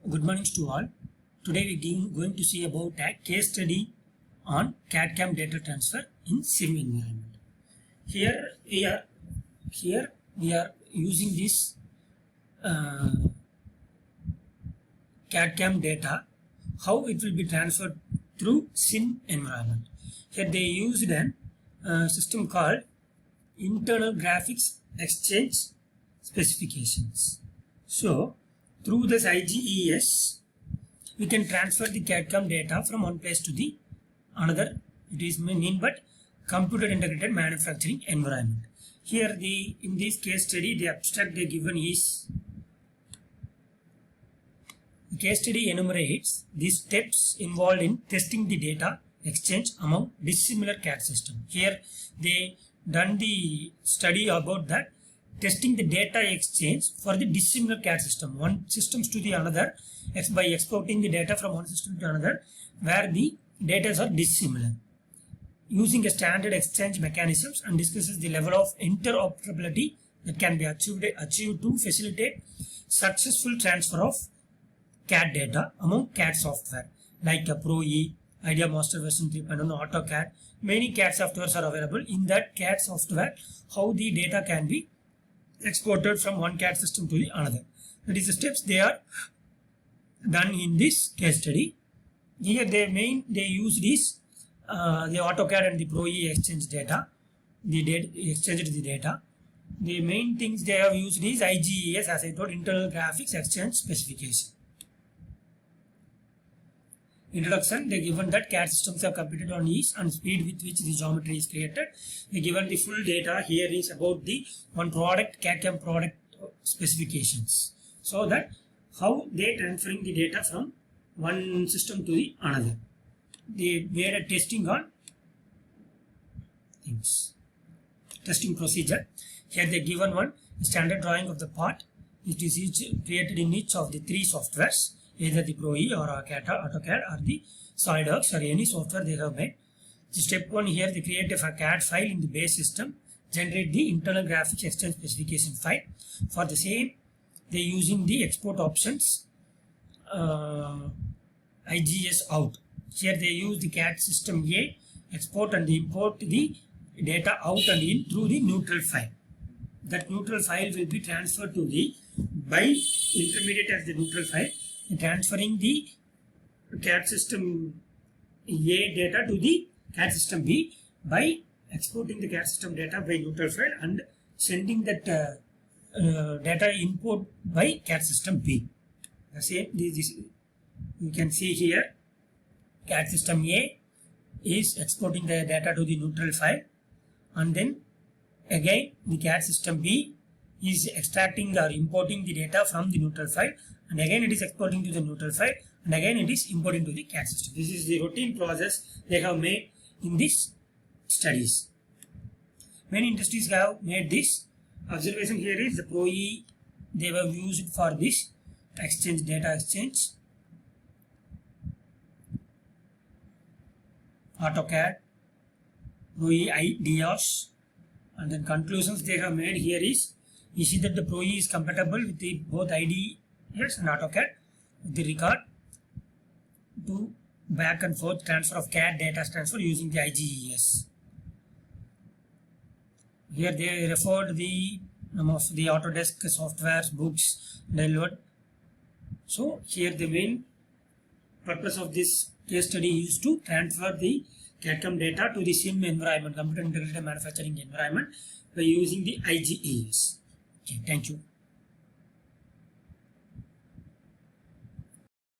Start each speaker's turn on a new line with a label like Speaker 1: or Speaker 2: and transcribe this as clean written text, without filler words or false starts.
Speaker 1: Good morning to all. Today we are going to see about a case study on CAD/CAM data transfer in sim environment. Here we are using this CAD/CAM data. How it will be transferred through sim environment. Here they used an system called Internal Graphics Exchange Specifications. So through this IGES, we can transfer the CAD/CAM data from one place to the another. It is mean but computer integrated manufacturing environment. Here in this case study, the abstract they given is the case study enumerates the steps involved in testing the data exchange among dissimilar CAD systems. Here they done the study about that testing the data exchange for the dissimilar CAD system, one systems to the another, by exporting the data from one system to another where the data are dissimilar, using a standard exchange mechanisms, and discusses the level of interoperability that can be achieved to facilitate successful transfer of CAD data among CAD software like Pro-E, Idea Master version 3.1, AutoCAD. Many CAD softwares are available. In that CAD software, how the data can be exported from one CAD system to the another. That is the steps they are done in this case study. Here they use this the AutoCAD and the Pro-E exchange data. Exchanged the data. The main things they have used is IGES, as I told, Internal Graphics Exchange Specification. Introduction, they given that CAD systems are computed on ease and speed with which the geometry is created. They given the full data. Here is about the one product, CAD/CAM product specifications. So that how they transferring the data from one system to the another. They made a testing on things. Testing procedure. Here they given one standard drawing of the part. It is created in each of the three softwares, either the Pro-E or AutoCAD or the SolidWorks or any software they have made. So step 1 here, they create a CAD file in the base system, generate the internal graphics exchange specification file. For the same, they using the export options IGS out. Here they use the CAD system A, export and import the data out and in through the neutral file. That neutral file will be transferred to the by intermediate as the neutral file, transferring the CAD system A data to the CAD system B by exporting the CAD system data by neutral file and sending that data import by CAD system B. The same, this you can see here, CAD system A is exporting the data to the neutral file, and then again the CAD system B is extracting or importing the data from the neutral file, and again it is exporting to the neutral file, and again it is importing to the CAD system. This is the routine process they have made in these studies. Many industries have made this. Observation here is the Pro-E they have used for this exchange, data exchange. AutoCAD, Pro-E IDEOS, and then conclusions they have made here is, you see that the Pro-E is compatible with the both IDEOS and AutoCAD with the regard to back and forth transfer of CAD data transfer using the IGES. Here they referred the of the Autodesk softwares, books, download. So here the main purpose of this case study is to transfer the CAD/CAM data to the sim environment, computer integrated manufacturing environment, by using the IGES. Okay, thank you.